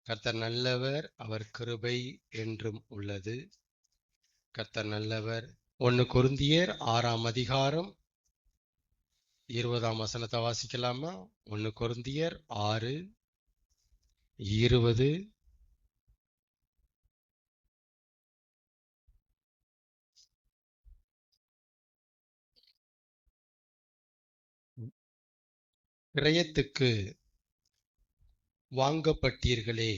கர்த்தர் நல்லவர், அவர் கிருபை என்றும் உள்ளது. கர்த்தர் நல்லவர். 1 கொரிந்தியர் 6ஆம் அதிகாரம் 20ஆம் வசனத்தை வாசிக்கலாமா? 1 கொரிந்தியர் 6:20. கிரயத்துக்கு வாங்கப்பட்டீர்களே,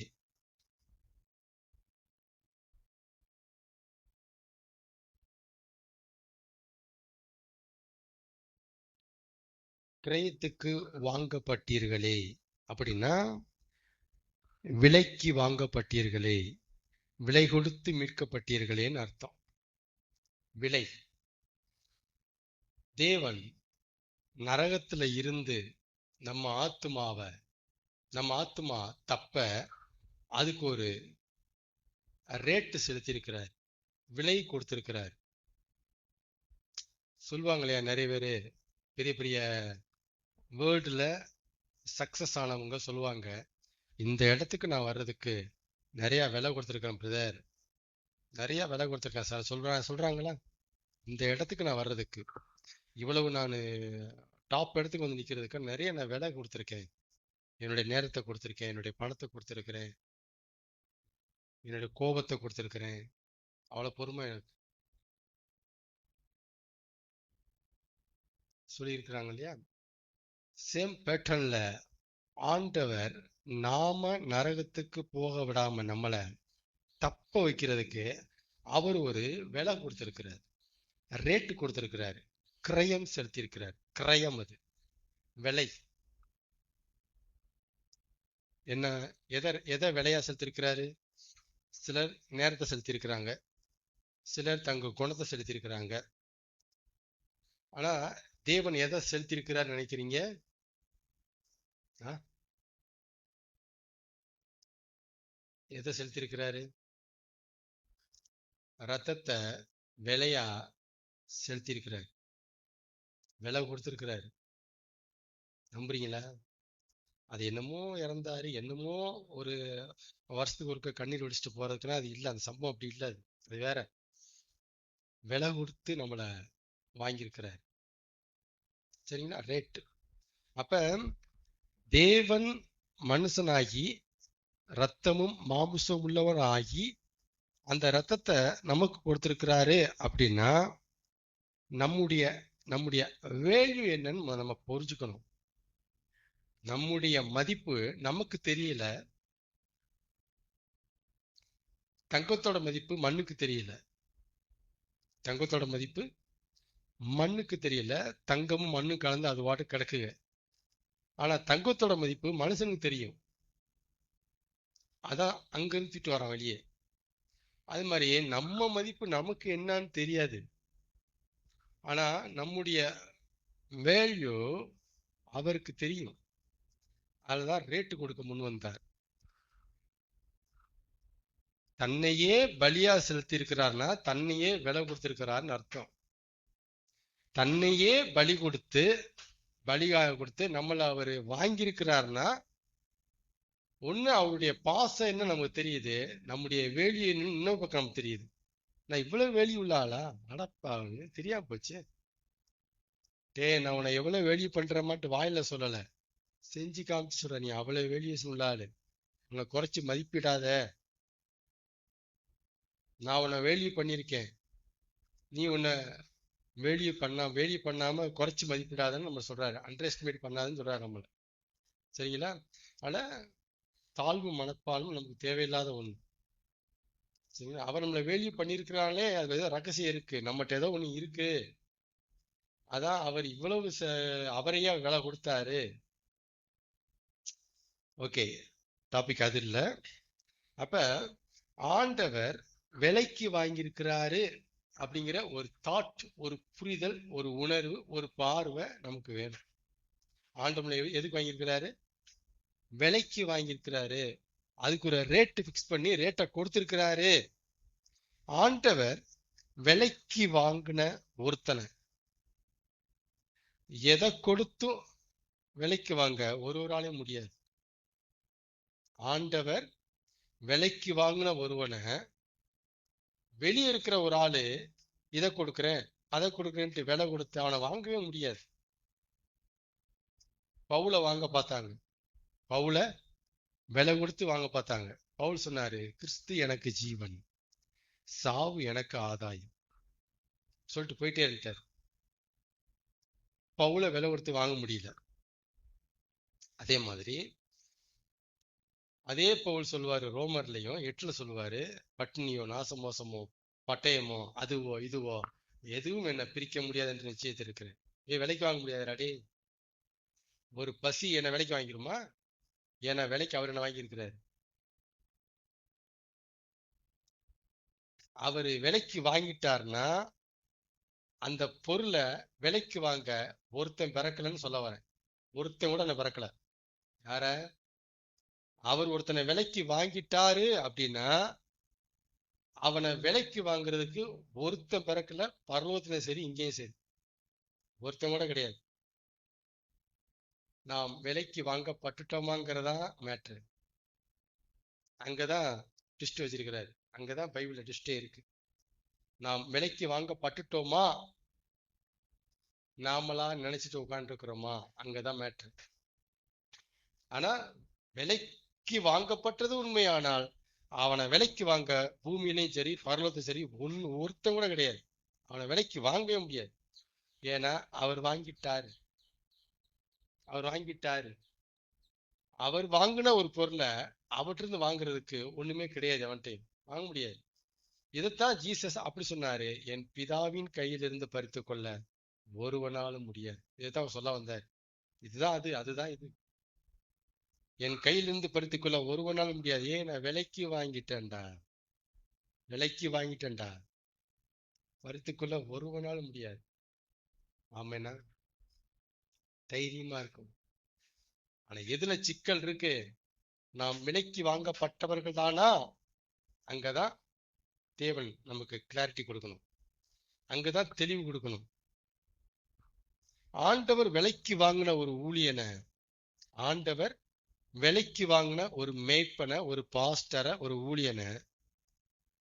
கிரயத்துக்கு வாங்கப்பட்டீர்களே அப்படின்னா விலைக்கு வாங்கப்பட்டீர்களே, விலை கொடுத்து மீட்கப்பட்டீர்களேன்னு அர்த்தம். விலை. தேவன் நரகத்துல இருந்து நம்ம ஆத்துமா தப்ப அதுக்கு ஒரு ரேட்டு செலுத்தியிருக்கிறார், விலை கொடுத்திருக்கிறார். சொல்லுவாங்க இல்லையா, நிறைய பேர் பெரிய பெரிய வேர்ல்டுல சக்சஸ் ஆனவங்க சொல்லுவாங்க, இந்த இடத்துக்கு நான் வர்றதுக்கு நிறைய விலை கொடுத்துருக்கேன் பிரதர், நிறைய விலை கொடுத்துருக்கேன் சார் சொல்றாங்களா, இந்த இடத்துக்கு நான் வர்றதுக்கு இவ்வளவு நான் டாப் இடத்துக்கு வந்து நிக்கிறதுக்கு நிறைய நான் விலை கொடுத்துருக்கேன், என்னுடைய நேரத்தை கொடுத்துருக்கேன், என்னுடைய பணத்தை கொடுத்துருக்கிறேன், என்னுடைய கோபத்தை கொடுத்துருக்கிறேன், அவ்வளவு பொறுமை சொல்லியிருக்கிறாங்க இல்லையா. சேம் பேட்டர்ன்ல ஆண்டவர் நாம நரகத்துக்கு போக விடாம நம்மளை தப்ப வைக்கிறதுக்கு அவர் ஒரு விலை கொடுத்திருக்கிறார், ரேட்டு கொடுத்திருக்கிறார், கிரயம் செலுத்தியிருக்கிறார். கிரயம், அது விலை. என்ன, எதை விலையா செலுத்திருக்கிறாரு? சிலர் நேரத்தை செலுத்தியிருக்கிறாங்க, சிலர் தங்க குணத்தை செலுத்தியிருக்கிறாங்க. ஆனா தேவன் எதை செலுத்தியிருக்கிறார் நினைக்கிறீங்க? எதை செலுத்தியிருக்கிறாரு? ரத்தத்தை விலையா செலுத்தியிருக்கிறார், விலை கொடுத்திருக்கிறாரு. நம்புறீங்களா? அது என்னமோ இறந்தாரு, என்னமோ ஒரு வருஷத்துக்கு ஒருக்க கண்ணீர் வடிச்சுட்டு போறதுக்குன்னா அது இல்லை, அந்த சம்பவம் அப்படி இல்லை. அது வேற. விலை கொடுத்து நம்மளை வாங்கியிருக்கிறார். சரிங்களா? ரேட்டு. அப்ப தேவன் மனுஷனாகி ரத்தமும் மாம்சம் உள்ளவர் ஆகி அந்த ரத்தத்தை நமக்கு கொடுத்திருக்கிறாரு அப்படின்னா நம்முடைய நம்முடைய வேல்யூ என்னன்னு நம்ம புரிஞ்சுக்கணும். நம்முடைய மதிப்பு நமக்கு தெரியல, தங்கத்தோட மதிப்பு மண்ணுக்கு தெரியல, தங்கத்தோட மதிப்பு மண்ணுக்கு தெரியல, தங்கமும் மண்ணும் கலந்து அது வாட்டு கிடக்குங்க. ஆனா தங்கத்தோட மதிப்பு மனுஷனுக்கு தெரியும், அதான் அங்க இருந்துட்டு வரான் வெளியே. அது மாதிரி நம்ம மதிப்பு நமக்கு என்னன்னு தெரியாது, ஆனா நம்முடைய வேல்யூ அவருக்கு தெரியும். அதுதான் ரேட்டு கொடுக்க முன் வந்தார். தன்னையே பலியா செலுத்தி இருக்கிறார்னா தன்னையே விலை கொடுத்திருக்கிறார்னு அர்த்தம். தன்னையே பலியாக கொடுத்து நம்மளை அவரு வாங்கியிருக்கிறார்னா ஒண்ணு அவருடைய பாசம் என்ன நமக்கு தெரியுது, நம்முடைய வேல்யூ இன்னொரு பக்கம் நமக்கு தெரியுது. நான் இவ்வளவு வேல்யூ உள்ள ஆளா, அடப்பா தெரியாம போச்சு. நான் உன்னை எவ்வளவு வேல்யூ பண்ற மாட்டு வாயில சொல்லல, செஞ்சு காமிச்சு சொல்ற, நீ அவ்வளவு வேல்யூஸ் உள்ள ஆளு, உன்னை குறைச்சு மதிப்பிடாத, நான் உன்னை வேல்யூ பண்ணியிருக்கேன், நீ உன்னை வேல்யூ பண்ணாம குறைச்சு மதிப்பிடாதன்னு நம்ம சொல்றாரு, அண்டர் எஸ்டிமேட் பண்ணாதுன்னு சொல்றாரு நம்மள. சரிங்களா? ஆனா தாழ்வு மனப்பாலும் நமக்கு தேவையில்லாத ஒண்ணு. சரிங்களா? அவர் நம்மளை வேல்யூ பண்ணியிருக்கிறாங்களே, அது ஏதோ ரகசியம் இருக்கு, நம்மகிட்ட ஏதோ ஒண்ணு இருக்கு. அதான் அவர் இவ்வளவு அவரையே விலை கொடுத்தாரு. ஓகே, டாபிக் அது இல்ல. அப்ப ஆண்டவர் விலைக்கு வாங்கியிருக்கிறாரு அப்படிங்கிற ஒரு தாட், ஒரு புரிதல், ஒரு உணர்வு, ஒரு பார்வை நமக்கு வேணும். ஆண்டவனை எதுக்கு வாங்கியிருக்கிறாரு? விலைக்கு வாங்கியிருக்கிறாரு. அதுக்கு ஒரு ரேட்டு பிக்ஸ் பண்ணி ரேட்டை கொடுத்திருக்கிறாரு. ஆண்டவர் விலைக்கு வாங்கின ஒருத்தனை எதை கொடுத்தும் விலைக்கு வாங்க ஒரு ஆளையும் முடியாது. ஆண்டவர் விலைக்கு வாங்கின ஒருவனை வெளியே இருக்கிற ஒரு ஆளு இதை கொடுக்குறேன் அதை கொடுக்குறேன்ட்டு விலை கொடுத்து அவனை வாங்கவே முடியாது. பவுலை வாங்க பார்த்தாங்க, பவுலை விலை கொடுத்து வாங்க பார்த்தாங்க. பவுல் சொன்னாரு, கிறிஸ்து எனக்கு ஜீவன், சாவு எனக்கு ஆதாயம் சொல்லிட்டு போயிட்டே இருக்காரு. பவுலை விலை கொடுத்து வாங்க முடியல. அதே மாதிரி அதே பவுல் சொல்லுவாரு, ரோமர்லயும் 8 சொல்லுவாரு, பட்டினியோ நாசமோசமோ பட்டயமோ அதுவோ இதுவோ எதுவும் என்ன பிரிக்க முடியாது என்று நிச்சயத்திருக்கிறேன். விலைக்கு வாங்க முடியாதுடாடே. ஒரு பசி என்ன விலைக்கு வாங்கிருமா? ஏன்னா விலைக்கு அவர் என்ன வாங்கியிருக்கிறாரு. அவரு விலைக்கு வாங்கிட்டாருன்னா அந்த பொருளை விலைக்கு வாங்க ஒருத்தன் பிறக்கலன்னு சொல்ல வரேன். ஒருத்தன் கூட என்ன பிறக்கல. யார? அவர் ஒருத்தனை விலைக்கு வாங்கிட்டாரு அப்படின்னா அவனை விலைக்கு வாங்குறதுக்கு ஒருத்தன் பிறக்கல. பரலோகத்திலும் சரி இங்கேயும் சரி ஒருத்தன் கூட கிடையாது. நாம் விலைக்கு வாங்கப்பட்டுட்டோமாங்கிறதா மேட்ரு. அங்கதான் ட்விஸ்ட் வச்சிருக்கிறாரு. அங்கதான் பைபிள்ல ட்விஸ்டே இருக்கு. நாம் விலைக்கு வாங்கப்பட்டுட்டோமா, நாமளா நினைச்சிட்டு உட்காந்துருக்கிறோமா, அங்கதான் மேட்ரு. ஆனா விலைக்கு வாங்கப்பட்டது உண்மையானால் அவனை விலைக்கு வாங்க பூமியிலையும் சரி பரலோகத்தையும் சரி ஒருத்தன் கூட கிடையாது. அவனை விலைக்கு வாங்கவே முடியாது. ஏன்னா அவர் வாங்கிட்டாரு. அவர் வாங்கிட்டாரு. அவர் வாங்கின ஒரு பொருளை அவற்றிருந்து வாங்குறதுக்கு ஒண்ணுமே கிடையாது. அவன்கிட்ட வாங்க முடியாது. இதைத்தான் ஜீசஸ் அப்படி சொன்னாரு, என் பிதாவின் கையிலிருந்து பறித்து கொள்ள ஒருவனாலும் முடியாது. இதைத்தான் அவர் சொல்ல வந்தார். இதுதான் அது, அதுதான் இது. என் கையிலிருந்து பறித்துக் கொள்ள ஒருவனாலும் முடியாது. ஏன்? நான் விலைக்கு வாங்கிட்டேன்டா, விலைக்கு வாங்கிட்டேன்டா. பறித்துக்கொள்ள ஒருவனாலும் முடியாது. ஆமேனா? தைரியமா இருக்கும். ஆனா எதுல சிக்கல் இருக்கு? நாம் விலைக்கு வாங்கப்பட்டவர்கள் தானா? அங்கதான் தேவன் நமக்கு கிளாரிட்டி கொடுக்கணும். அங்கதான் தெளிவு கொடுக்கணும். ஆண்டவர் விலைக்கு வாங்கின ஒரு ஊழியனை, ஆண்டவர் விலைக்கு வாங்கின ஒரு மேய்ப்பனை, ஒரு பாஸ்டரை, ஒரு ஊழியனை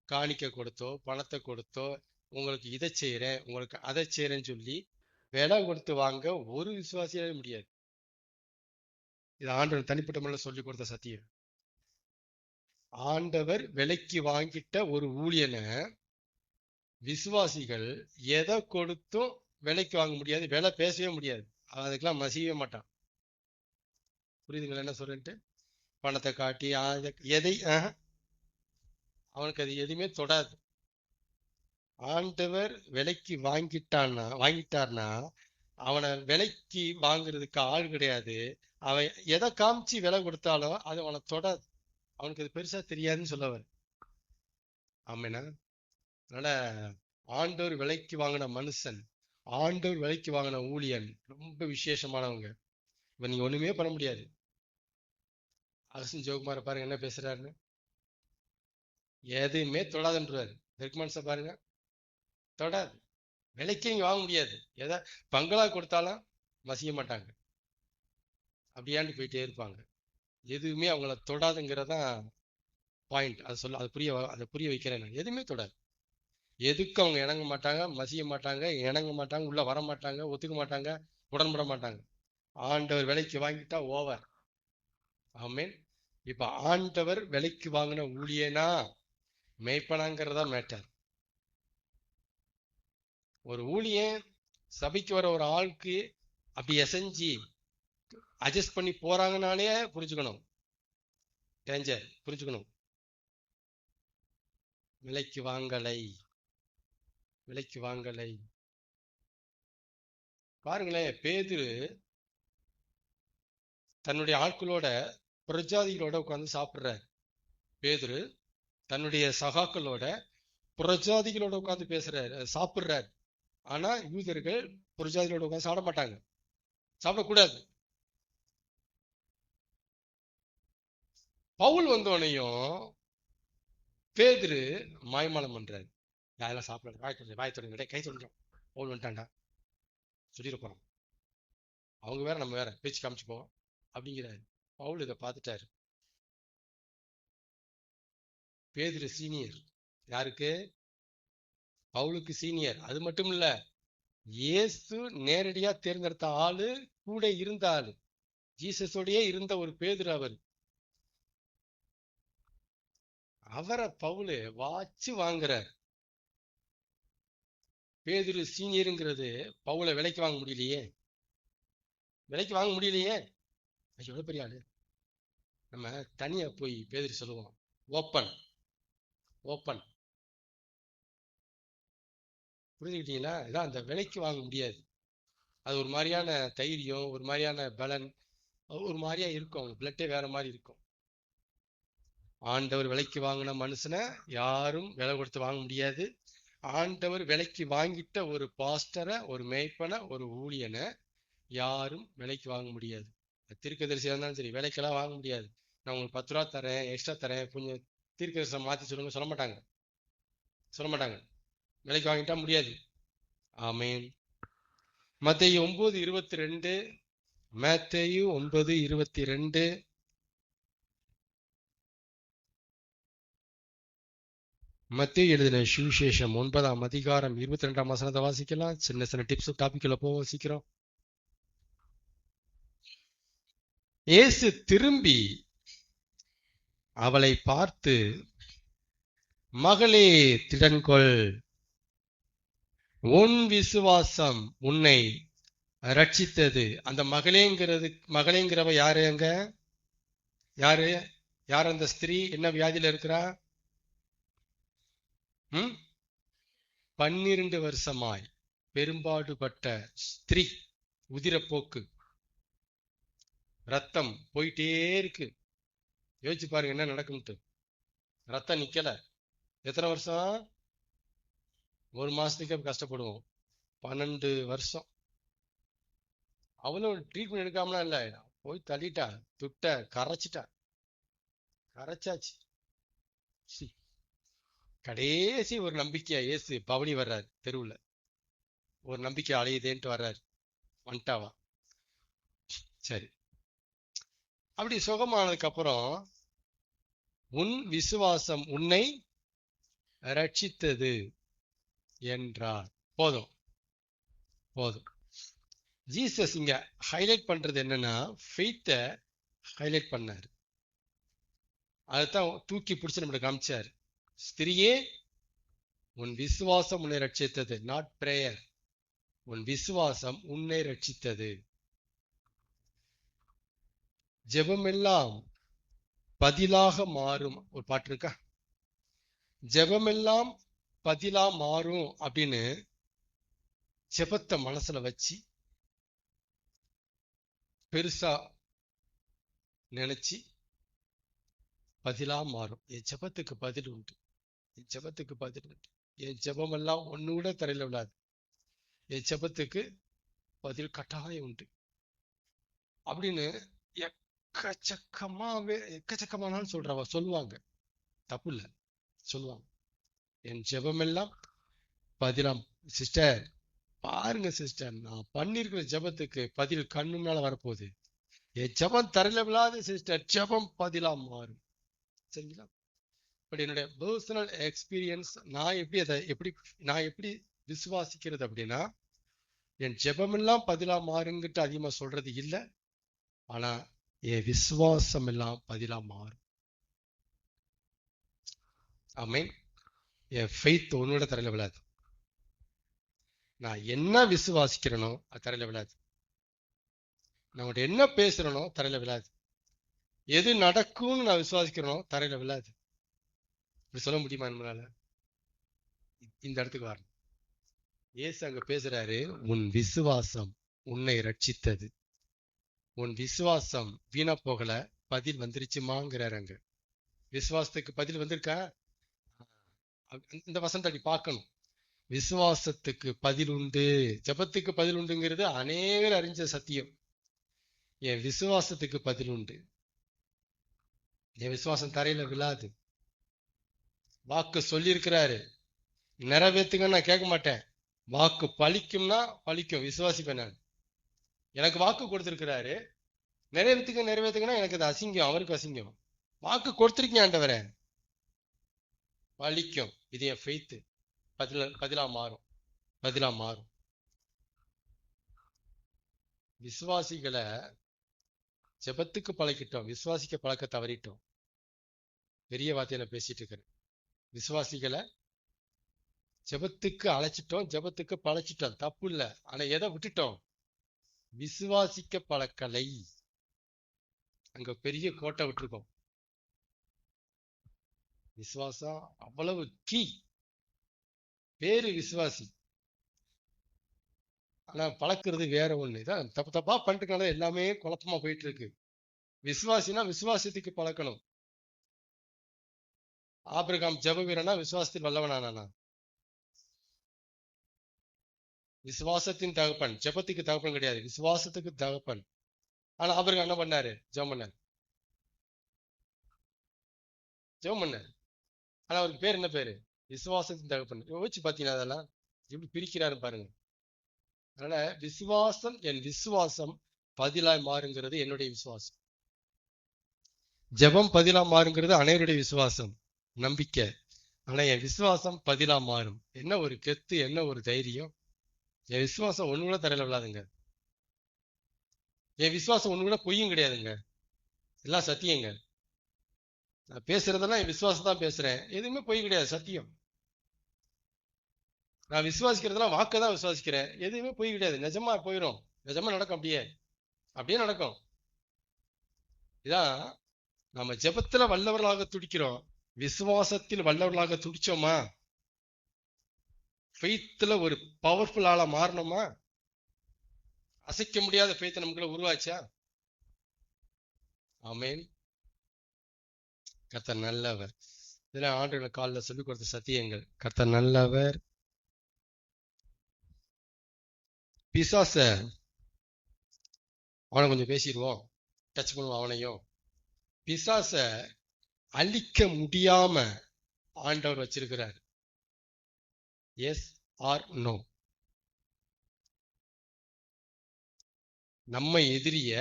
காணிக்க கொடுத்தோ பணத்தை கொடுத்தோ உங்களுக்கு இதை செய்யறேன் உங்களுக்கு அதை செய்யறேன்னு சொல்லி விலை கொடுத்து வாங்க ஒரு விசுவாசியாவே முடியாது. இது ஆண்டவர் தனிப்பட்ட முறையில் சொல்லி கொடுத்த சத்தியம். ஆண்டவர் விலைக்கு வாங்கிட்ட ஒரு ஊழியனை விசுவாசிகள் எதை கொடுத்தும் விலைக்கு வாங்க முடியாது, விலை பேசவே முடியாது. அதுக்கெல்லாம் மசியவே மாட்டான். புரியுதுங்களா என்ன சொல்றேன்ட்டு? பணத்தை காட்டி எதை அவனுக்கு அது எதுவுமே தொடாது. ஆண்டவர் விலைக்கு வாங்கிட்டார்னா அவனை விலைக்கு வாங்குறதுக்கு ஆள் கிடையாது. அவன் எதை காமிச்சு விலை கொடுத்தாலும் அது அவனை தொடாது. அவனுக்கு அது பெருசா தெரியாதுன்னு சொல்லவர். ஆமேனா? அதனால ஆண்டவர் விலைக்கு வாங்கின மனுஷன், ஆண்டவர் விலைக்கு வாங்கின ஊழியன் ரொம்ப விசேஷமானவங்க. இவன் நீங்க ஒண்ணுமே பண்ண முடியாது. அரசன் ஜோகுமார பாருங்க என்ன பேசுறாருன்னு. எதுவுமே தொடாதுன்றாரு. பெர்க்மன்ஸை பாருங்க, தொடாது. விலைக்கு நீங்க வாங்க முடியாது. எதை பங்களா கொடுத்தாலும் மசிய மாட்டாங்க. அப்படியாண்டு போயிட்டே இருப்பாங்க. எதுவுமே அவங்கள தொடாதுங்கிறதான் பாயிண்ட். அதை புரிய வைக்கிறேன் நான். எதுவுமே தொடாது. எதுக்கு அவங்க இணங்க மாட்டாங்க, மசிய மாட்டாங்க, இணங்க மாட்டாங்க, உள்ள வர மாட்டாங்க, ஒத்துக்க மாட்டாங்க, உடன்பட மாட்டாங்க. ஆண்டவர் விலைக்கு வாங்கிட்டா ஓவர். ஆமேன். இப்ப ஆண்டவர் விலைக்கு வாங்கின ஊழியனா மேய்ப்பனாங்கிறதா மேட்டர். ஒரு ஊழியன் சபைக்கு வர ஒரு ஆளுக்கு அப்படி எசைஞ்சி அட்ஜஸ்ட் பண்ணி போறாங்கனாலே புரிஞ்சுக்கணும், டேஞ்சர். புரிஞ்சுக்கணும். விலைக்கு வாங்கலை, விலைக்கு வாங்கலை. பாருங்களேன், பேதுரு தன்னுடைய ஆட்களோட புரஜாதிகளோட உட்கார்ந்து சாப்பிடுறார். பேதுரு தன்னுடைய சகாக்களோட புரஜாதிகளோட உட்கார்ந்து பேசுறாரு, சாப்பிடுறாரு. ஆனா யூதர்கள் புரஜாதிகளோட உட்கார்ந்து சாப்பிட மாட்டாங்க, சாப்பிடக்கூடாது. பவுல் வந்தோனையும் பேதுரு மாய்மாலம் பண்றாரு. யாரெல்லாம் சாப்பிட வாய் தொடங்க கை தொடங்கிறோம், பவுல் வந்துட்டான்டா சொல்லிட போறோம், அவங்க வேற நம்ம வேற பேச்சு காமிச்சு போவோம் அப்படிங்கிறாரு. பவுல் இதை பார்த்துட்டாரு. பேதுரு சீனியர். யாருக்கு? பவுலுக்கு சீனியர். அது மட்டும் இல்ல, இயேசு நேரடியா தேர்ந்தெடுத்த ஆளு, கூட இருந்த ஆளு, ஜீசஸோடயே இருந்த ஒரு பேதுரு. அவரை பவுலு வாச்சு வாங்குறார். பேதுரு சீனியருங்கிறது பவுலை விலைக்கு வாங்க முடியலையே, விலைக்கு வாங்க முடியலையே. எவ்வளவு பெரிய ஆளு. நம்ம தனியா போய் பேதுரு சொல்லுவோம், ஓப்பன் ஓப்பன். புரிஞ்சுக்கிட்டீங்களா? இதான் அந்த விலைக்கு வாங்க முடியாது. அது ஒரு மாதிரியான தைரியம், ஒரு மாதிரியான பலன், ஒரு மாதிரியா இருக்கும். அவங்க பிளட்டே வேற மாதிரி இருக்கும். ஆண்டவர் விலைக்கு வாங்கின மனுஷனை யாரும் விலை கொடுத்து வாங்க முடியாது. ஆண்டவர் விலைக்கு வாங்கிட்ட ஒரு பாஸ்டரை, ஒரு மேய்ப்பனை, ஒரு ஊழியனை யாரும் விலைக்கு வாங்க முடியாது. தீர்க்கதரிசியா இருந்தாலும் சரி, விலைக்கெல்லாம் வாங்க முடியாது. நான் உங்களுக்கு 10 ரூபா தரேன், எக்ஸ்ட்ரா தரேன், கொஞ்சம் தீர்க்கதரிசனம் மாத்தி சொல்லுங்க, சொல்ல மாட்டாங்க, சொல்ல மாட்டாங்க. விலைக்கு வாங்கிட்டா முடியாது. ஆமேன். மத்தேயு 9:22, மத்தேயு 9:22. மத்தேயு எழுதின சுவிசேஷம் 9ஆம் அதிகாரம் 22ஆம் வசனத்தை வாசிக்கலாம். சின்ன சின்ன டிப்ஸ் டாபிக்ல போவோம் சீக்கிரம். இயேசு திரும்பி அவளை பார்த்து, மகளே திடன்கொள், உன் விசுவாசம் உன்னை ரட்சித்தது. அந்த மகளேங்கிறவ யாரு? அங்க யாரு? யார் அந்த ஸ்திரீ? என்ன வியாதியில இருக்கிறா? 12 வருஷமாய் பெரும்பாடுபட்ட ஸ்திரீ. உதிரப்போக்கு, ரத்தம் போயிட்டே இருக்கு. யோசிச்சு பாருங்க என்ன நடக்கும்ட்டு. ரத்தம் நிக்கல. எத்தனை வருஷம்? ஒரு மாசத்துக்கு கஷ்டப்படுவோம். 12 வருஷம். அவளும் ட்ரீட்மெண்ட் எடுக்காமலாம் இல்ல, போய் தள்ளிட்டா, துட்ட கரைச்சிட்டா, கரைச்சாச்சு. கடைசி ஒரு நம்பிக்கையா இயேசு பவனி வர்றாரு. தெருவுல ஒரு நம்பிக்கை அலையுதேன்ட்டு வர்றாரு. வந்துட்டாவா? சரி. அப்படி சுகமானதுக்கு அப்புறம், உன் விசுவாசம் உன்னை ரட்சித்தது என்றார். போதும் போதும். ஜீசஸ் இங்க ஹைலைட் பண்றது என்னன்னா, ஃபெய்த்தை ஹைலைட் பண்ணாரு. அதுதான் தூக்கி பிடிச்சு நம்மளுக்கு காமிச்சாரு. ஸ்திரியே, உன் விசுவாசம் உன்னை ரட்சித்தது. Not prayer. உன் விசுவாசம் உன்னை ரட்சித்தது. ஜெபமெல்லாம் பதிலாக மாறும். ஒரு பாட்டு இருக்கா? ஜெபமெல்லாம் பதிலா மாறும் அப்படின்னு ஜெபத்தை மனசுல வச்சு பெருசா நினைச்சு பதிலா மாறும். என் ஜெபத்துக்கு பதில் உண்டு, என் ஜெபத்துக்கு பதில் உண்டு. என் ஜெபமெல்லாம் ஒண்ணு கூட தரையில விடாது. என் ஜெபத்துக்கு பதில் கட்டாயம் உண்டு அப்படின்னு எக்கச்சக்கமானாலும் சொல்றவ சொல்லுவாங்க. தப்பு இல்ல, சொல்லுவாங்க. என் ஜெபமெல்லாம் பதிலாம். சிஸ்டர் பாருங்க சிஸ்டர், நான் பண்ணிருக்கிற ஜெபத்துக்கு பதில் கண்ணு மேல வரப்போகுது. என் ஜெபம் தரையில விழாது சிஸ்டர், ஜெபம் பதிலா மாறும். சரிங்களா? பட் என்னுடைய பர்சனல் எக்ஸ்பீரியன்ஸ், நான் எப்படி விசுவாசிக்கிறது அப்படின்னா, என் ஜெபமெல்லாம் பதிலா மாறுங்கிட்டு அதிகமா சொல்றது இல்லை. ஆனா என் விசுவாசம் எல்லாம் பதிலா மாறும். ஆமென். என் ஃபெய்த் ஒன்னோட தரையில விழாது. நான் என்ன விசுவாசிக்கிறேனோ அது தரையில விழாது. நான் என்ன பேசுறேனோ தரையில விழாது. எது நடக்கும்னு நான் விசுவாசிக்கிறேனோ தரையில விழாது. இப்படி சொல்ல முடியுமா நம்மளால? இந்த இடத்துக்கு வரணும். இயேசு அங்க பேசுறாரு, உன் விசுவாசம் உன்னை ரட்சித்தது. உன் விசுவாசம் வீணா போகல, பதில் வந்துருச்சுமாங்கிறாரு. அங்க விசுவாசத்துக்கு பதில் வந்திருக்கா? இந்த வசனத்தை அப்படி பார்க்கணும். விசுவாசத்துக்கு பதில் உண்டு, ஜெபத்துக்கு பதில் உண்டுங்கிறது அநேகர் அறிஞ்ச சத்தியம். என் விசுவாசத்துக்கு பதில் உண்டு. என் விசுவாசம் தரையில விழாது. வாக்கு சொல்லி இருக்கிறாரு, நிறைவேற்றுங்க. நான் கேட்க மாட்டேன். வாக்கு பலிக்கும்னா பலிக்கும், விசுவாசிப்பேன் நான். எனக்கு வாக்கு கொடுத்திருக்கிறாரு, நிறைவேற்றுங்கன்னா எனக்கு அது அசிங்கம், அவருக்கு அசிங்கம். வாக்கு கொடுத்திருக்கீங்க ஆண்டவரே, பலிக்கும். இது என் ஃபெய்த். பதிலா மாறும். விசுவாசிகளை ஜெபத்துக்கு பழக்கிட்டோம், விசுவாசிக்க பழக்க தவறிட்டோம். பெரிய வார்த்தையில பேசிட்டு இருக்கிறேன். விசுவாசிகளை ஜெபத்துக்கு அழைச்சிட்டோம், ஜெபத்துக்கு பழச்சிட்டோம், தப்பு இல்லை. ஆனா எதை விட்டுட்டோம்? விசுவாசிக்க பழக்கலை. அங்க பெரிய கோட்டை விட்டுருக்கோம். விசுவாசம் அவ்வளவு கீ. பேரு விசுவாசி, ஆனா பழக்கிறது வேற ஒண்ணு. இதான் தப்பா பண்ணிட்டுனால எல்லாமே குழப்பமா போயிட்டு இருக்கு. விசுவாசினா விசுவாசத்துக்கு பழக்கணும். ஆபிரகாம் ஜெப வீரனா விசுவாசத்தில் வல்லவனானா? விசுவாசத்தின் தகப்பன். ஜெபத்துக்கு தகப்பன் கிடையாது, விசுவாசத்துக்கு தகப்பன். ஆனா ஆபிரகாம் என்ன பண்ணாரு? ஜெபம் பண்ணாரு. ஆனா அவருக்கு பேர் என்ன பேரு? விசுவாசத்தின் தகப்பன். யோசிச்சு பாத்தீங்கன்னா அதெல்லாம் எப்படி பிரிக்கிறாரு பாருங்க. அதனால விசுவாசம், என் விசுவாசம் பதிலாய் மாறுங்கிறது என்னுடைய விசுவாசம். ஜெபம் பதிலா மாறுங்கிறது அனைவருடைய விசுவாசம், நம்பிக்கை. ஆனா என் விசுவாசம் பதிலா மாறும். என்ன ஒரு கெத்து, என்ன ஒரு தைரியம்! என் விசுவாசம் ஒண்ணு கூட தரையில விழாதுங்க. என் விசுவாசம் ஒண்ணு கூட பொய்யும் கிடையாதுங்க, எல்லாம் சத்தியங்க. நான் பேசுறதெல்லாம் என் விசுவாசம் தான் பேசுறேன், எதுவுமே பொய் கிடையாது, சத்தியம். நான் விசுவாசிக்கிறதெல்லாம் வாக்கதான் விசுவாசிக்கிறேன், எதுவுமே பொய் கிடையாது, நிஜமா போயிடும், நிஜமா நடக்கும், அப்படியே நடக்கும். இதான் நம்ம ஜெபத்துல வல்லவர்களாக துடிக்கிறோம், விசுவாசத்தில் வல்லவர்களாக துடிச்சோமா? ஃபெய்த்ல ஒரு பவர்ஃபுல் ஆளா மாறணுமா? அசைக்க முடியாத ஃபெய்த் நமக்குள்ள உருவாச்சா? ஆமேன். கர்த்தர் நல்லவர். இதெல்லாம் ஆண்டுகளை காலில் சொல்லிக் கொடுத்த சத்தியங்கள். கர்த்தர் நல்லவர். பிசாச அவனை கொஞ்சம் பேசிடுவோம், டச் பண்ணுவோம் அவனையும். பிசாச அழிக்க முடியாம ஆண்டவர் வச்சிருக்கிறார். Yes or no? நம்ம எதிரிய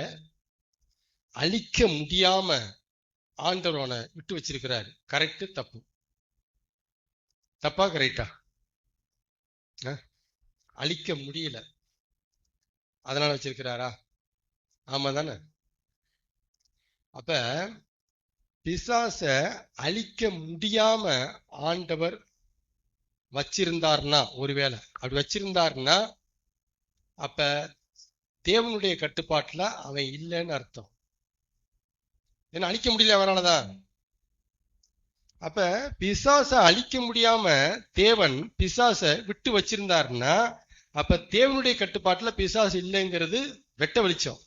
அழிக்க முடியாம ஆண்டவர் அவனை விட்டு வச்சிருக்கிறார். கரெக்டு தப்பு? தப்பா கரெக்டா? அழிக்க முடியல, அதனால வச்சிருக்கிறாரா? ஆமா தானே? அப்ப பிசாச அழிக்க முடியாம ஆண்டவர் வச்சிருந்தார்னா, ஒருவேளை அப்படி வச்சிருந்தார்னா அப்ப தேவனுடைய கட்டுப்பாட்டுல அவன் இல்லைன்னு அர்த்தம். ஏன்னா அழிக்க முடியல அவனாலதான். அப்ப பிசாச அழிக்க முடியாம தேவன் பிசாச விட்டு வச்சிருந்தாருன்னா அப்ப தேவனுடைய கட்டுப்பாட்டுல பிசாசு இல்லைங்கிறது வெட்ட வெளிச்சம்.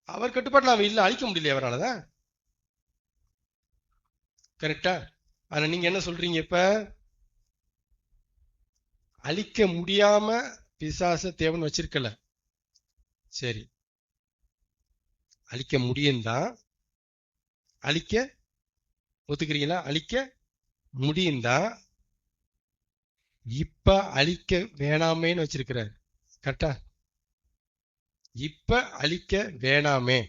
அவர் கட்டுப்பாட்டுல அவன் இல்லை, அழிக்க முடியல அவராலதான். கரெக்டா? ஆனா நீங்க என்ன சொல்றீங்க? இப்ப அழிக்க முடியாம பிசாச தேவன் வச்சிருக்கல. சரி, அழிக்க முடியும் தான். அழிக்க ஒத்துக்கிறீங்களா? அழிக்க முடியும் தான். இப்ப அழிக்க வேணாமேன்னு வச்சிருக்கிறார். கரெக்டா? இப்ப அழிக்க வேணாமே,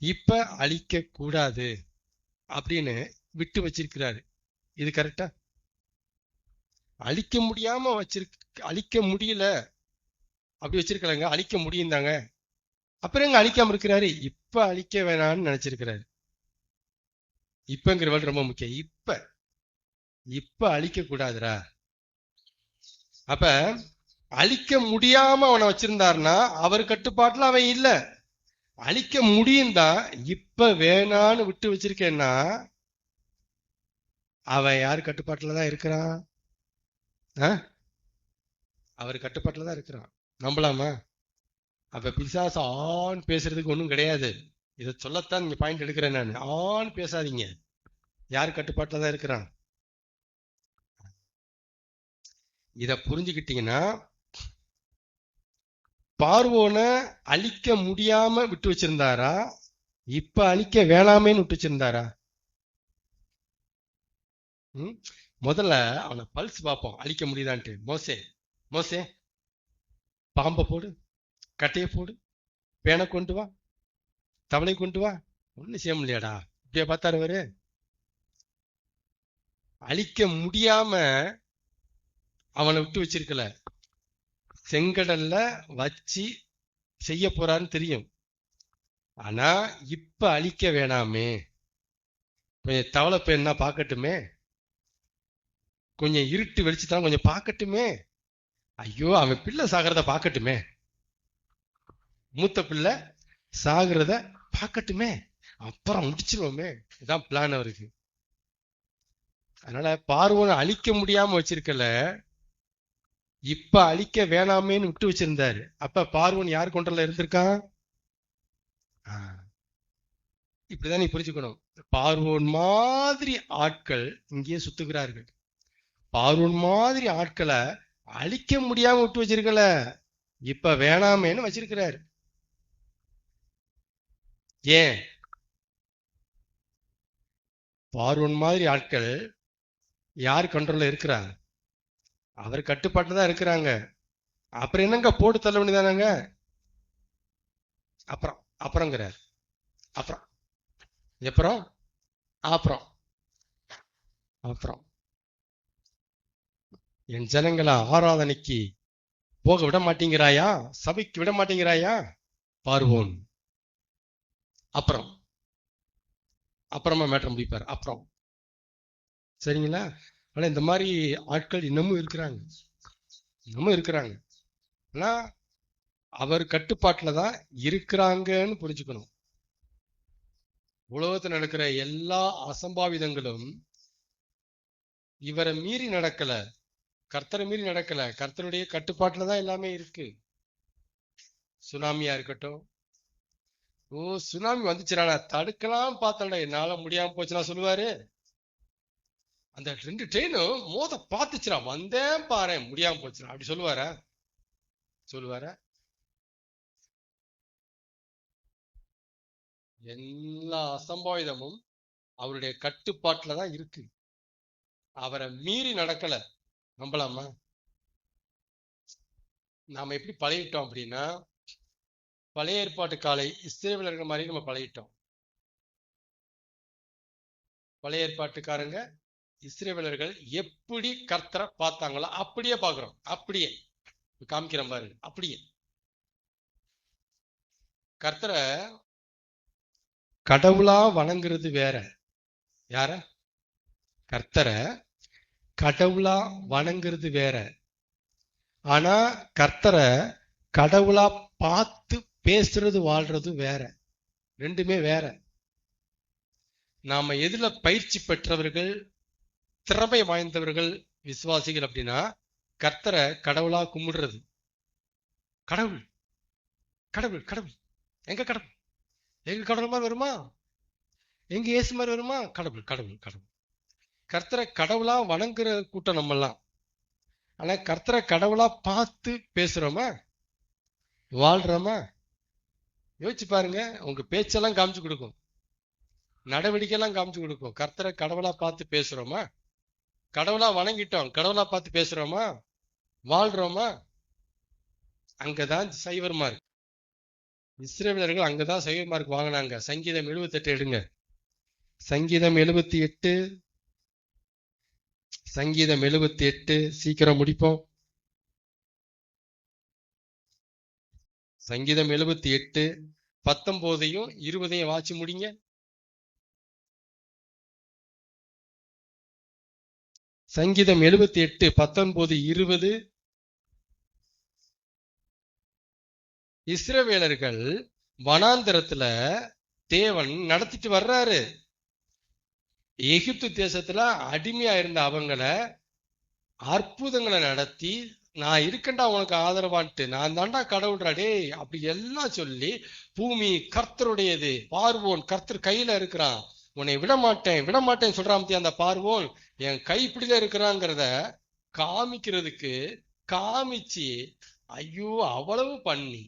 இப்ப அழிக்க கூடாது அப்படின்னு விட்டு வச்சிருக்கிறாரு. இது கரெக்டா? அழிக்க முடியாம அழிக்க முடியல அப்படி வச்சிருக்கலங்க, அழிக்க முடியும் தாங்க. அப்புறம் எங்க அழிக்காம இருக்கிறாரு? இப்ப அழிக்க வேணாம்னு நினைச்சிருக்கிறாரு. இப்பங்கிறவள் ரொம்ப முக்கியம். இப்ப அழிக்க கூடாதுரா. அப்ப அழிக்க முடியாம அவனை வச்சிருந்தாருன்னா அவர் கட்டுப்பாட்டுல அவன் இல்ல. அழிக்க முடியும் தான், இப்ப வேணான்னு விட்டு வச்சிருக்கேன்னா அவன் யார் கட்டுப்பாட்டுலதான் இருக்கிறான்? அவர் கட்டுப்பாட்டுலதான் இருக்கிறான். நம்பலாமா? அப்ப பிசாசு ஆண் பேசுறதுக்கு ஒண்ணும் கிடையாது. இதை சொல்லத்தான் நீங்க பாயிண்ட் எடுக்கிறேன் நான். ஆண் பேசாதீங்க, யார் கட்டுப்பாட்டுலதான் இருக்கிறான். இத புரிஞ்சுக்கிட்டீங்கன்னா பார்வோனை அழிக்க முடியாம விட்டு வச்சிருந்தாரா, இப்ப அழிக்க வேணாமேன்னு விட்டு வச்சிருந்தாரா? முதல்ல அவனை பல்ஸ் பார்ப்போம், அழிக்க முடியுதான்ட்டு. மோசே பாம்பை போடு, கட்டையை போடு, பேனை கொண்டு வா, தவளை கொண்டு வா, ஒண்ணு செய்ய முடியாடா. இப்படியா பார்த்தாரு அவரு? அழிக்க முடியாம அவனை விட்டு வச்சிருக்கல, செங்கடல்ல வச்சு செய்ய போறான்னு தெரியும். ஆனா இப்ப அழிக்க வேணாமே, கொஞ்சம் தவளை பெண்ணா பார்க்கட்டுமே, கொஞ்சம் இருட்டு வெளிச்சுதான் கொஞ்சம் பார்க்கட்டுமே, ஐயோ அவன் பிள்ளை சாகிறத பார்க்கட்டுமே, மூத்த பிள்ளை சாகிறத பார்க்கட்டுமே, அப்புறம் முடிச்சிருவோமே, இதான் பிளான் அவருக்கு. அதனால பார்வோனை அழிக்க முடியாம வச்சிருக்கல, இப்ப அழிக்க வேணாமேன்னு விட்டு வச்சிருந்தாரு. அப்ப பார்வோன் யார் கொண்டல இருந்திருக்கான்? இப்படிதான் நீ புரிஞ்சுக்கணும். பார்வோன் மாதிரி ஆட்கள் இங்கேயே சுத்துகிறார்கள். பார்வோன் மாதிரி ஆட்களை அழிக்க முடியாம விட்டு வச்சிருக்கல, இப்ப வேணாமேன்னு வச்சிருக்கிறாரு. ஏன்? பார்வோன் மாதிரி ஆட்கள் யார் கண்ட்ரோல்ல இருக்கிறா? அவர் கட்டுப்பாட்டுல தான் இருக்கிறாங்க. அப்புறம் என்னங்க போட்டு தள்ள வேண்டியதானாங்க? அப்புறம் அப்புறங்கிறார். அப்புறம் அப்புறம் அப்புறம் அப்புறம் என் ஜனங்களை ஆராதனைக்கு போக விட மாட்டேங்கிறாயா? சபைக்கு விட மாட்டேங்கிறாயா? பார்வோன் அப்புறம் அப்புறமா மேட்டர் முடிப்பார். அப்புறம் சரிங்களா? ஆனா இந்த மாதிரி ஆட்கள் இன்னமும் இருக்கிறாங்க, இன்னமும் இருக்கிறாங்க. ஆனா அவர் கட்டுப்பாட்டுல தான் இருக்கிறாங்கன்னு புரிஞ்சுக்கணும். உலகத்தில் நடக்கிற எல்லா அசம்பாவிதங்களும் இவரை மீறி நடக்கல, கர்த்தரை மீறி நடக்கல, கர்த்தருடைய கட்டுப்பாட்டுல தான் எல்லாமே இருக்கு. சுனாமியா இருக்கட்டும், சுனாமி வந்துச்சுடா தடுக்கலாம் பார்த்தா என்னால முடியாம போச்சுன்னா சொல்லுவாரு? அந்த 2 ட்ரெயினும் மோத பார்த்துச்சுடா, வந்தேன் பாரு முடியாம போச்சுடா, அப்படி சொல்லுவாரா? சொல்லுவாரா? எல்லா அசம்பாவிதமும் அவருடைய கட்டுப்பாட்டுல தான் இருக்கு. அவரை மீறி நடக்கல. நம்பலாமா? நாம எப்படி பழகிட்டோம் அப்படின்னா, பழைய ஏற்பாட்டு காலை இஸ்ரவேலர்கள் மாதிரி நம்ம பழகிட்டோம். பழைய ஏற்பாட்டுக்காரங்க இஸ்ரவேலர்கள் எப்படி கர்த்தரை பார்த்தாங்களோ அப்படியே பார்க்கிறோம். அப்படியே காமிக்கிறேன் பாருங்க. அப்படியே கர்த்தரை கடவுளா வணங்குறது வேற. யார? கர்த்தரை கடவுளா வணங்குறது வேற. ஆனா கர்த்தரை கடவுளா பார்த்து பேசுறது வாழ்றது வேற. ரெண்டுமே வேற. நாம எதுல பயிற்சி பெற்றவர்கள், திறமை வாய்ந்தவர்கள், விசுவாசிகள் அப்படின்னா, கர்த்தரை கடவுளா கும்பிடுறது. கடவுள் கடவுள் கடவுள், எங்க கடவுள்? எங்க கடவுள் மாதிரி வருமா? எங்க இயேசு மாதிரி வருமா? கடவுள் கடவுள் கடவுள். கர்த்தரை கடவுளா வணங்குற கூட்டம் நம்ம எல்லாம். ஆனா கர்த்தரை கடவுளா பார்த்து பேசுறோமா, வாழ்றோமா? யோசிச்சு பாருங்க. உங்க பேச்செல்லாம் காமிச்சு கொடுக்கும், நடவடிக்கையெல்லாம் காமிச்சு கொடுக்கும். கர்த்தரை கடவுளா பார்த்து பேசுறோமா? கடவுளா வணங்கிட்டோம், கடவுளா பார்த்து பேசுறோமா? வாழ்றோமா? அங்கதான் சைவர் மார்க். இஸ்ரவேலர்கள் அங்கதான் சைவர் மார்க் வாங்கினாங்க. சங்கீதம் 78 எடுங்க. சங்கீதம் 78, சங்கீதம் 78, சீக்கிரம் முடிப்போம். சங்கீதம் 78 19 20 வாட்சி முடிங்க. சங்கீதம் 78 19 20. இஸ்ரவேலர்கள் வனாந்தரத்துல தேவன் நடத்திட்டு வர்றாரு. எகிப்து தேசத்துல அடிமையா இருந்த அவங்கள அற்புதங்களை நடத்தி, நான் இருக்கண்டா உனக்கு ஆதரவான்ட்டு, நான் தாண்டா கடவுள்றா டே அப்படி எல்லாம் சொல்லி, பூமி கர்த்தருடையது, பார்வோன் கர்த்தர் கையில இருக்கிறான், உன்னை விடமாட்டேன் சொல்றான். அந்த பார்வோன் என் கைப்பிடில இருக்கிறாங்கிறத காமிக்கிறதுக்கு காமிச்சு, ஐயோ அவ்வளவு பண்ணி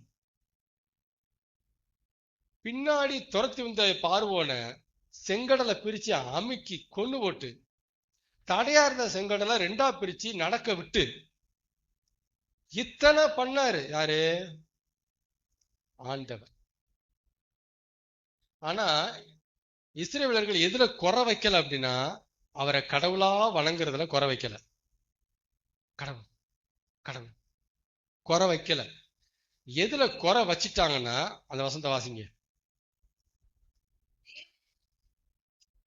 பின்னாடி துரத்தி வந்த பார்வோனை செங்கடலை பிரிச்சு அமுக்கி கொண்டு போட்டு, தடையா இருந்த செங்கடலை 2ஆ பிரிச்சு நடக்க விட்டு இத்தனை பண்ணாரு. யாரு? ஆண்டவர். ஆனா இஸ்ரவேலர்கள் எதுல குறை வைக்கல அப்படின்னா, அவரை கடவுளா வணங்குறதுல குறை வைக்கல. கடவுள் கடவுள் குறை வைக்கல. எதுல குறை வச்சிட்டாங்கன்னா அந்த வசந்த வாசிங்க.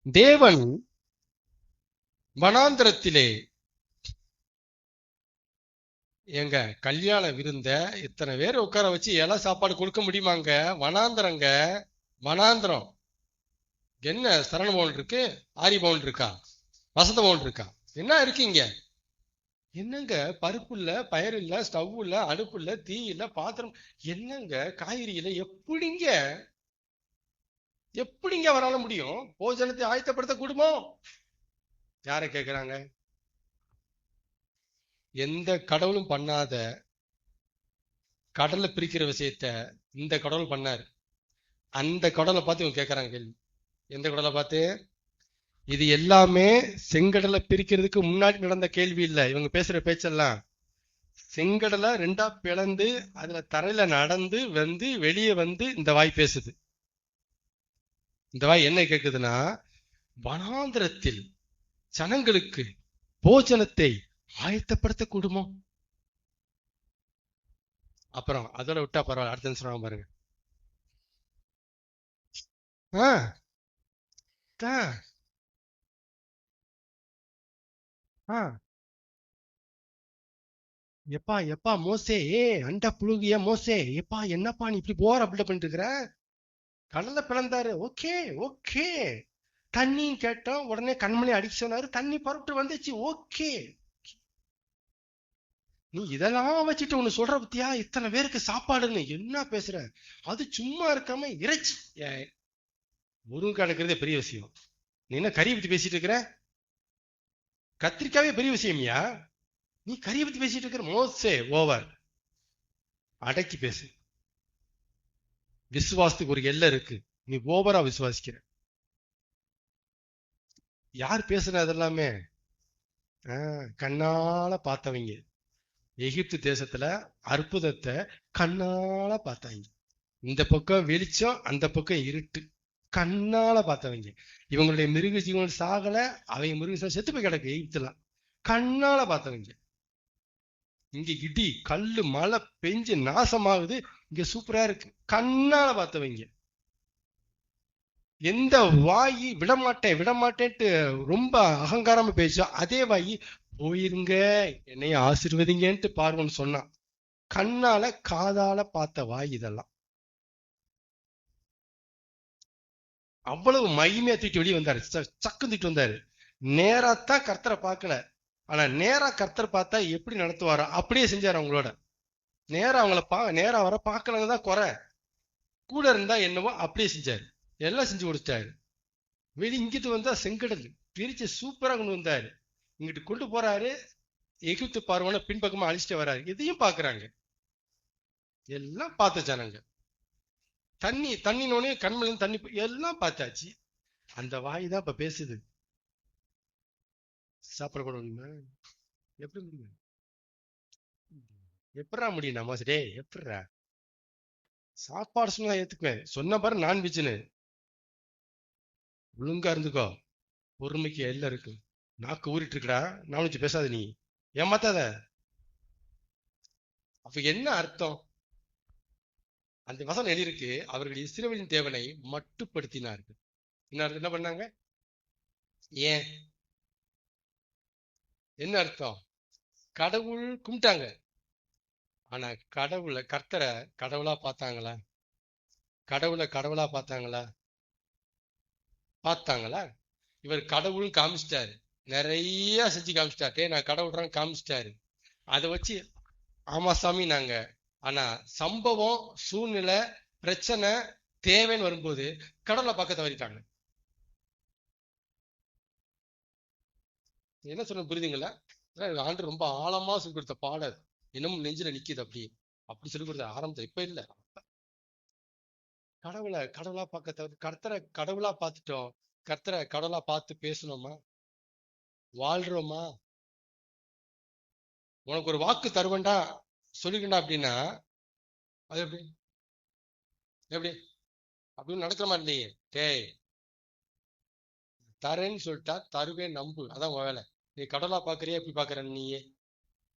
தேவன் வனாந்திரத்திலே எங்க கல்யாண விருந்த இத்தனை பேர் உட்கார வச்சு இலை சாப்பாடு கொடுக்க முடியுமாங்க? வனாந்திரங்க, வனாந்திரம். என்ன சரண பவன் இருக்கு, ஆரி பவன் இருக்கா, வசந்த பவன் இருக்கா, என்ன இருக்கீங்க? என்னங்க பருப்பு இல்ல, பயறு இல்ல, ஸ்டவ் இல்ல, அடுப்பு இல்ல, தீ இல்ல, பாத்திரம் என்னங்க, காய்கறி இல்ல, எப்படிங்க எப்படிங்க வரால முடியும்? போஜனத்தை ஆயத்தப்படுத்த குடும்பம் யாரை கேட்கிறாங்க? எந்த கடவுளும் பண்ணாத கடலை பிரிக்கிற விஷயத்த இந்த கடவுள் பண்ணாரு. அந்த கடவுளை பார்த்து இவங்க கேட்கறாங்க கேள்வி. எந்த கடவுளை பார்த்து? இது எல்லாமே செங்கடலை பிரிக்கிறதுக்கு முன்னாடி நடந்த கேள்வி இல்ல. இவங்க பேசுற பேச்செல்லாம் செங்கடலை ரெண்டா பிளந்து அதுல தரையில நடந்து வந்து வெளியே வந்து இந்த வாய் பேசுது. இந்த வாய் என்ன கேக்குதுன்னா, வனாந்திரத்தில் ஜனங்களுக்கு போஜனத்தை ஆயத்தப்படுத்த கூடுமோ? அப்புறம் அதோட விட்டா பரவாயில்ல, அடுத்த சொல்றாங்க பாருங்க. ஆ ஆ ஆ எப்பா எப்பா மோசே, அண்ட புழுகிய மோசே, எப்பா என்னப்பா நீ இப்படி போற அப்படி பண்ணிட்டு இருக்கிற? கடலை பிளந்தாரு, ஓகே ஓகே. தண்ணியும் கேட்டோம், உடனே கண்மணி அடிக்க சொன்னாரு, தண்ணி புறப்பட்டு வந்துச்சு, ஓகே. நீ இதெல்லாம் வச்சுட்டு ஒண்ணு சொல்ற பத்தியா, இத்தனை பேருக்கு சாப்பாடுன்னு என்ன பேசுற? அது சும்மா இருக்காம இறைச்சி முருங்கை எடுக்கிறதே பெரிய விஷயம். நீ என்ன கறி பத்தி பேசிட்டு இருக்கிற? கத்திரிக்காவே பெரிய விஷயம்யா, நீ கறியை பத்தி பேசிட்டு இருக்கிற? மோசே ஓவர், அடக்கி பேசு. விசுவாசத்துக்கு ஒரு எல்லை இருக்கு, நீ ஓவரா விசுவாசிக்கிற. யார் பேசுன அதெல்லாமே? கண்ணால பார்த்தவங்க. எகிப்து தேசத்துல அற்புதத்தை கண்ணால பார்த்தாங்க. இந்த பக்கம் வெளிச்சம், அந்த பக்கம் இருட்டு, கண்ணால பார்த்தவங்க. இவங்களுடைய மிருக ஜீவன் சாகல, அவங்க மிருக செத்து போய் கிடக்கு எகிப்துலாம், கண்ணால பார்த்தவங்க. இங்க இடி கல்லு மழை பெஞ்சு நாசமாகுது, இங்க சூப்பரா இருக்கு, கண்ணால பார்த்தவங்க. எந்த வாயி விடமாட்டேன் விடமாட்டேன்ட்டு ரொம்ப அகங்காரமா பேசோ, அதே வாயி போயிருங்க என்னைய ஆசீர்வதிங்கன்ட்டு பார்வன்னு சொன்னான். கண்ணால காதால பார்த்த வாய் இதெல்லாம். அவ்வளவு மகிமையா தூக்கிட்டு வெளியே வந்தாரு, சக்கு தூக்கிட்டு வந்தாரு. நேராத்தான் கர்த்தரை பார்க்கல, ஆனா நேரா கர்த்தர் பார்த்தா எப்படி நடத்துவாரோ அப்படியே செஞ்சாரு அவங்களோட. நேரா அவங்கள நேரா வர பார்க்கலதான் குறை, கூட இருந்தா என்னவோ அப்படியே செஞ்சாரு, எல்லாம் செஞ்சு கொடுத்தாரு. இங்கிட்டு வந்தா செங்கடல் பிரிச்சு சூப்பரா கொண்டு வந்தாரு, இங்கிட்டு கொண்டு போறாரு. எகிப்து பார்வனை பின்பக்கமா அழிச்சிட்டு வராரு, இதையும் பாக்குறாங்க. எல்லாம் பார்த்த ஜனங்க. தண்ணினோடனே கண்மல தண்ணி எல்லாம் பார்த்தாச்சு. அந்த வாய் தான் இப்ப பேசுது. சாப்பிட கூட எப்படி முடியும்? எப்படா முடியும் நமாஸ்? டே எப்படா சாப்பாடு சொன்னா ஏத்துக்குவேன், சொன்ன பாரு நான்வெஜ்னு. ஒழுங்கா இருந்துக்கோ, பொறுமைக்கு எல்லாம் இருக்கு. நாக்கு ஊறிட்டு இருக்கடா, நான்வெஜ் பேசாத நீ, ஏமாத்தாத. அப்ப என்ன அர்த்தம்? அந்த வசனம் எழுதியிருக்கு, அவர்கள் இஸ்ரவேலின் தேவனை மட்டுப்படுத்தினார்கள். என்ன பண்ணாங்க? ஏன்? என்ன அர்த்தம்? கடவுள் கும்பிட்டாங்க, ஆனா கர்த்தரை கடவுளா பார்த்தாங்களா? கடவுளா பார்த்தாங்களா? பார்த்தாங்களா? இவர் கடவுளும் காமிச்சிட்டாரு, நிறைய செஞ்சு காமிச்சிட்டாரு, நான் கடவுள்றான் காமிச்சிட்டாரு. அதை வச்சு ஆமா சாமி நாங்க. ஆனா சம்பவம், சூழ்நிலை, பிரச்சனை, தேவைன்னு வரும்போது கடவுளை பார்க்க தவறிட்டாங்க. என்ன சொல்ல புரியுதுங்களா? ஆண்டு ரொம்ப ஆழமா சொல்லி கொடுத்த பாடல் இன்னமும் நெஞ்சில நிக்குது. அப்படி சொல்லி கொடுத்த ஆரம்பிச்ச இப்ப இல்ல. கடவுளா பார்க்க தவிர கர்த்தரை கடவுளா பார்த்துட்டோம். கர்த்தரை கடவுளா பார்த்து பேசணுமா? வாழ்றோமா? உனக்கு ஒரு வாக்கு தருவேண்டா சொல்லிக்கண்டா அப்படின்னா அது எப்படி எப்படி அப்படின்னு நடக்கிற மாதிரி இல்லையே. டேய் தரேன்னு சொல்லிட்டா தருவேன் நம்பு, அதான் உன் வேலை. நீ கடவுளா பாக்குறியா எப்படி பாக்குற நீயே?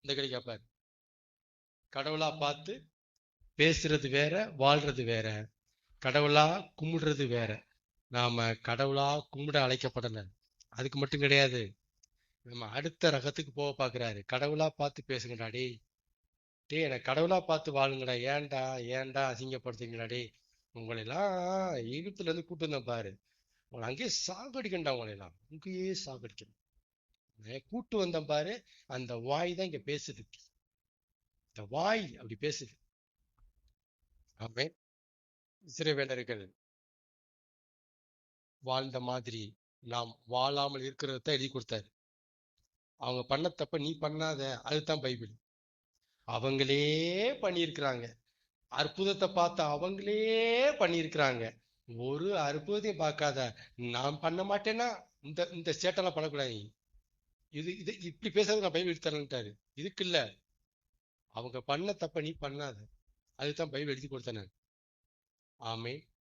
இந்த கேள்வி கேட்பாரு. கடவுளா பார்த்து பேசுறது வேற, வாழ்றது வேற. கடவுளா கும்பிடுறது வேற. நாம கடவுளா கும்பிட அழைக்கப்படல. அதுக்கு மட்டும் கிடையாது, நம்ம அடுத்த ரகத்துக்கு போக பாக்குறாரு. கடவுளா பார்த்து பேசுங்கடா டேய். டேய் எனக்கு கடவுளா பார்த்து வாழுங்கடா. ஏன்டா ஏன்டா அசிங்கப்படுத்துங்கடா டேய். உங்களை எல்லாம் எகிப்துல இருந்து கூட்டு வந்தேன் பாரு. உங்களை அங்கேயே சாகடிக்கண்டா. உங்களை எல்லாம் அங்கேயே சாகடிக்கணும். கூட்டு வந்தேன் பாரு. அந்த வாய் தான் இங்க பேசுது. இந்த வாய் அப்படி பேசுது. ஆமே. இஸ்ரவேலர்கள் வாழ்ந்த மாதிரி நாம் வாழாமல் இருக்கிறத எழுதி கொடுத்தாரு. அவங்க பண்ண தப்ப நீ பண்ணாத, அதுதான் பைபிள். அவங்களே பண்ணியிருக்கிறாங்க. அற்புதத்தை பார்த்த அவங்களே பண்ணியிருக்கிறாங்க. ஒரு அற்புதத்தையும் பார்க்காத நான் பண்ண மாட்டேன்னா இந்த இந்த சேட்டெல்லாம் பண்ணக்கூடாது. இது இது இப்படி பேசுறது நான் பைபிள் தரேன்ட்டாரு. இதுக்கு இல்ல, அவங்க பண்ண தப்ப நீ பண்ணாத, அதுதான் பைபிள் எழுதி கொடுத்தேன். ஆமே.